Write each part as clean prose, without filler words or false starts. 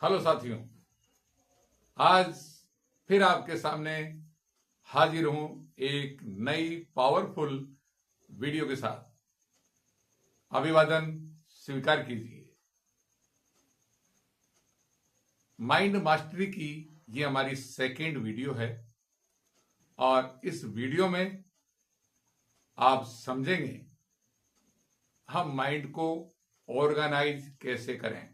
Hello साथियों, आज फिर आपके सामने हाजिर हूं एक नई पावरफुल वीडियो के साथ। अभिवादन स्वीकार कीजिए। माइंड मास्टरी की ये हमारी सेकेंड वीडियो है और इस वीडियो में आप समझेंगे हम माइंड को ऑर्गेनाइज कैसे करें।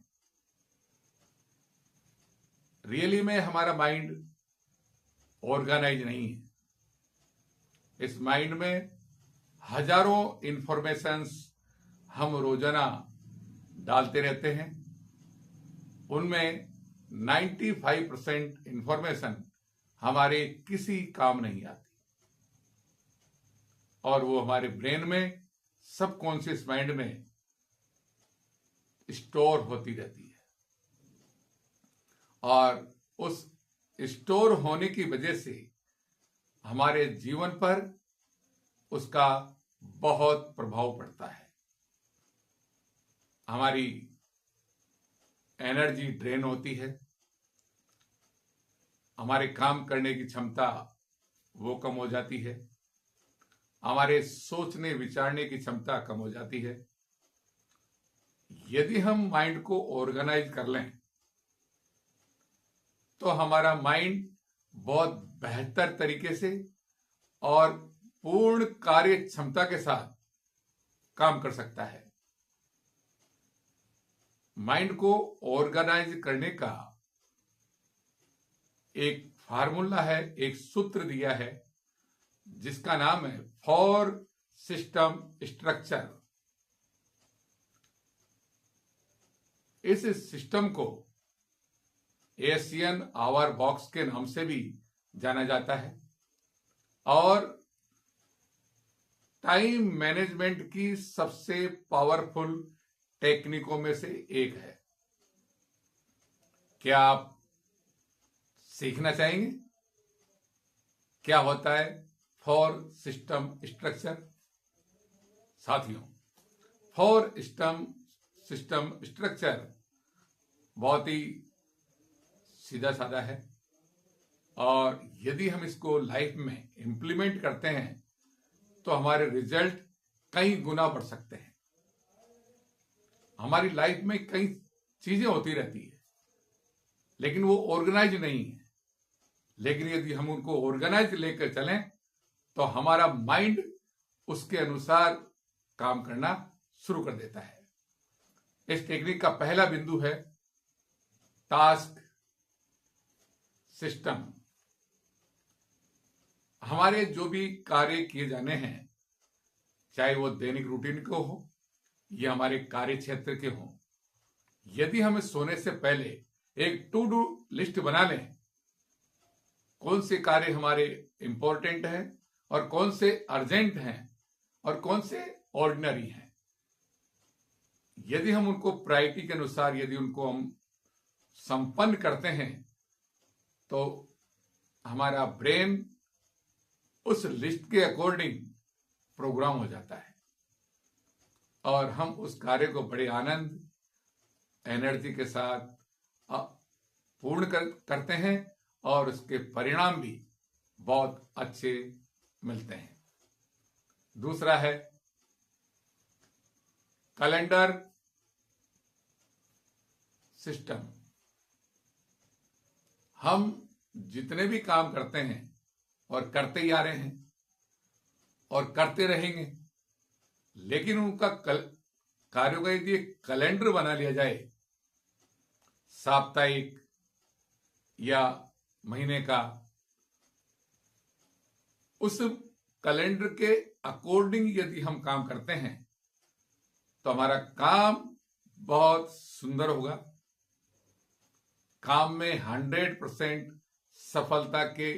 रियली में हमारा माइंड ऑर्गेनाइज नहीं है। इस माइंड में हजारों इंफॉर्मेशंस हम रोजाना डालते रहते हैं। उनमें 95% इंफॉर्मेशन हमारे किसी काम नहीं आती और वो हमारे ब्रेन में सबकॉन्शियस माइंड में स्टोर होती रहती है और उस स्टोर होने की वजह से हमारे जीवन पर उसका बहुत प्रभाव पड़ता है। हमारी एनर्जी ड्रेन होती है, हमारे काम करने की क्षमता वो कम हो जाती है, हमारे सोचने विचारने की क्षमता कम हो जाती है। यदि हम माइंड को ऑर्गेनाइज कर लें तो हमारा माइंड बहुत बेहतर तरीके से और पूर्ण कार्य क्षमता के साथ काम कर सकता है। माइंड को ऑर्गेनाइज करने का एक फार्मूला है, एक सूत्र दिया है जिसका नाम है 4 सिस्टम स्ट्रक्चर। इस सिस्टम को एशियन आवर बॉक्स के नाम से भी जाना जाता है और टाइम मैनेजमेंट की सबसे पावरफुल टेक्निकों में से एक है। क्या आप सीखना चाहेंगे क्या होता है 4 सिस्टम स्ट्रक्चर? साथियों, 4 सिस्टम स्ट्रक्चर बहुत ही सीधा साधा है और यदि हम इसको लाइफ में इंप्लीमेंट करते हैं तो हमारे रिजल्ट कई गुना बढ़ सकते हैं। हमारी लाइफ में कई चीजें होती रहती है लेकिन वो ऑर्गेनाइज नहीं है। लेकिन यदि हम उनको ऑर्गेनाइज लेकर चलें तो हमारा माइंड उसके अनुसार काम करना शुरू कर देता है। इस टेक्निक का पहला बिंदु है टास्क सिस्टम। हमारे जो भी कार्य किए जाने हैं, चाहे वो दैनिक रूटीन के हो या हमारे कार्य क्षेत्र के हो, यदि हमें सोने से पहले एक टू डू लिस्ट बना लें, कौन से कार्य हमारे इंपॉर्टेंट हैं और कौन से अर्जेंट हैं और कौन से ऑर्डिनरी हैं, यदि हम उनको प्रायोरिटी के अनुसार यदि उनको हम संपन्न करते हैं तो हमारा ब्रेन उस लिस्ट के अकॉर्डिंग प्रोग्राम हो जाता है और हम उस कार्य को बड़े आनंद एनर्जी के साथ पूर्ण करते हैं और उसके परिणाम भी बहुत अच्छे मिलते हैं। दूसरा है कैलेंडर सिस्टम। हम जितने भी काम करते हैं और करते ही आ रहे हैं और करते रहेंगे, लेकिन उनका कार्यों का यदि एक कैलेंडर बना लिया जाए, साप्ताहिक या महीने का, उस कैलेंडर के अकॉर्डिंग यदि हम काम करते हैं तो हमारा काम बहुत सुंदर होगा। काम में 100% सफलता के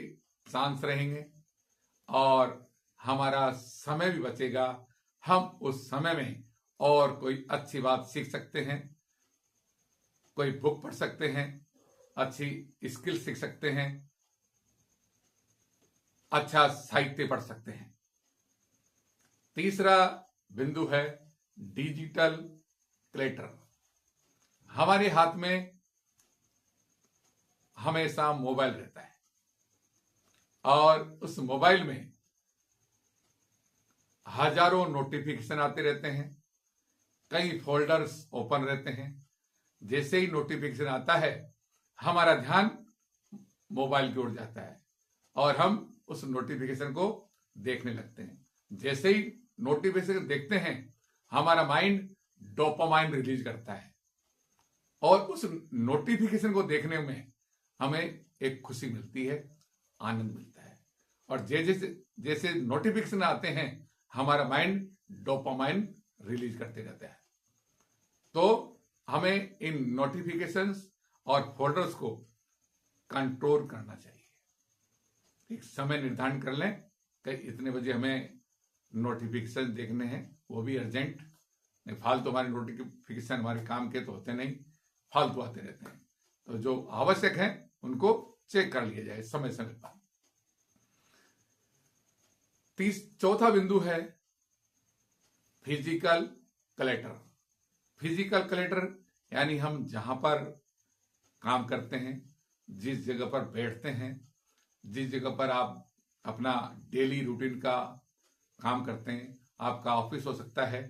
चांस रहेंगे और हमारा समय भी बचेगा। हम उस समय में और कोई अच्छी बात सीख सकते हैं, कोई बुक पढ़ सकते हैं, अच्छी स्किल सीख सकते हैं, अच्छा साहित्य पढ़ सकते हैं। तीसरा बिंदु है डिजिटल क्लटर। हमारे हाथ में हमेशा मोबाइल रहता है और उस मोबाइल में हजारों नोटिफिकेशन आते रहते हैं, कई फोल्डर्स ओपन रहते हैं। जैसे ही नोटिफिकेशन आता है हमारा ध्यान मोबाइल की ओर जाता है और हम उस नोटिफिकेशन को देखने लगते हैं। जैसे ही नोटिफिकेशन देखते हैं हमारा माइंड डोपामाइन रिलीज करता है और उस नोटिफिकेशन को देखने में हमें एक खुशी मिलती है, आनंद मिलता है। और जैसे जैसे नोटिफिकेशन आते हैं हमारा माइंड डोपामाइन रिलीज करते रहता है। तो हमें इन नोटिफिकेशंस और फोल्डर्स को कंट्रोल करना चाहिए। एक समय निर्धारण कर लें कि इतने बजे हमें नोटिफिकेशन देखने हैं, वो भी अर्जेंट, नहीं फालतू हमारे नोटिफिकेशन हमारे काम के तो होते नहीं, फालतू आते रहते हैं। तो जो आवश्यक है उनको चेक कर लिया जाए समय समय पर। चौथा बिंदु है फिजिकल क्लटर। फिजिकल क्लटर यानी हम जहां पर काम करते हैं, जिस जगह पर बैठते हैं, जिस जगह पर आप अपना डेली रूटीन का काम करते हैं, आपका ऑफिस हो सकता है,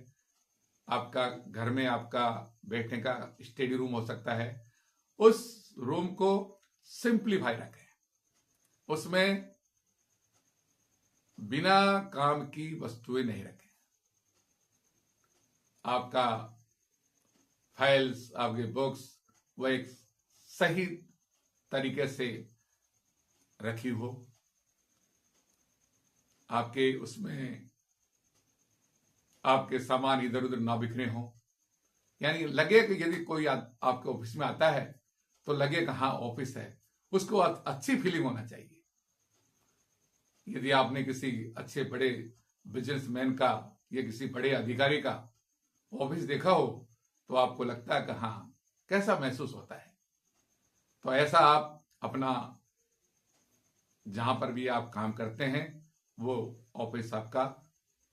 आपका घर में आपका बैठने का स्टडी रूम हो सकता है, उस रूम को सिंप्लीफाई रखें। उसमें बिना काम की वस्तुएं नहीं रखें। आपका फाइल्स, आपके बुक्स वो एक सही तरीके से रखी हो। आपके उसमें आपके सामान इधर उधर ना बिखरे हो, यानी लगे कि यदि कोई आपके ऑफिस में आता है तो लगे कि हाँ ऑफिस है, उसको अच्छी फीलिंग होना चाहिए। यदि आपने किसी अच्छे बड़े बिजनेसमैन का या किसी बड़े अधिकारी का ऑफिस देखा हो तो आपको लगता है कि हाँ कैसा महसूस होता है। तो ऐसा आप अपना जहां पर भी आप काम करते हैं वो ऑफिस आपका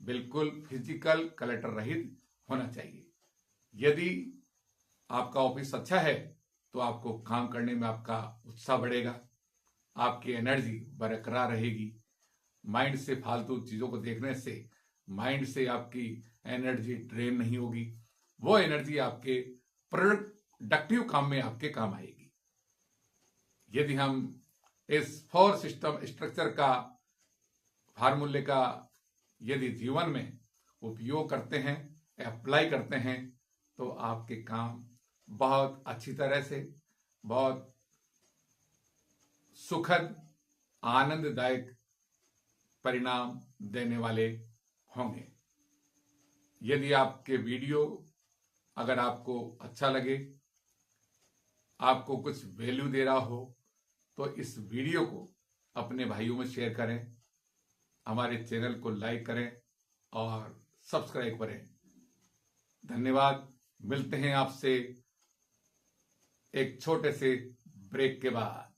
बिल्कुल फिजिकल क्लटर रहित होना चाहिए। यदि आपका ऑफिस अच्छा है तो आपको काम करने में आपका उत्साह बढ़ेगा, आपकी एनर्जी बरकरार रहेगी। माइंड से फालतू चीजों को देखने से माइंड से आपकी एनर्जी ड्रेन नहीं होगी, वो एनर्जी आपके प्रोडक्टिव काम में आपके काम आएगी। यदि हम इस 4 सिस्टम स्ट्रक्चर का फार्मूले का यदि जीवन में उपयोग करते हैं, अप्लाई करते हैं, तो आपके काम बहुत अच्छी तरह से, बहुत सुखद, आनंददायक परिणाम देने वाले होंगे। यदि आपके वीडियो अगर आपको अच्छा लगे, आपको कुछ वैल्यू दे रहा हो, तो इस वीडियो को अपने भाइयों में शेयर करें, हमारे चैनल को लाइक करें और सब्सक्राइब करें। धन्यवाद। मिलते हैं आपसे एक छोटे से ब्रेक के बाद।